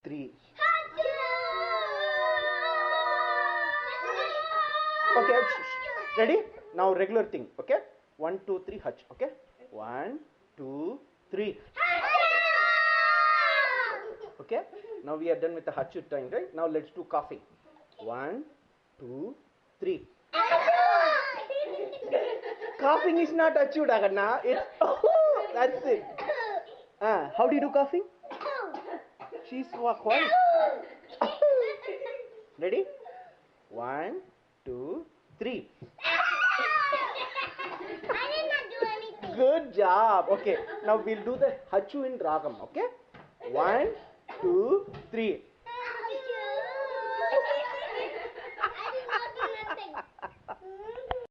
3. Okay, ready? Now regular thing. Okay, 1, 2, 3, hutch. Okay, 1, 2, 3. Okay, now we are done with the hutch time, right? Now let's do coughing. 1, 2, 3. Coughing is not achieved, Agarna. It's that's it. How do you do coughing? She's quiet. Ready? 1, 2, 3. I did not do anything. Good job. Okay, now we'll do the hachu in ragam. Okay, 1, 2, 3.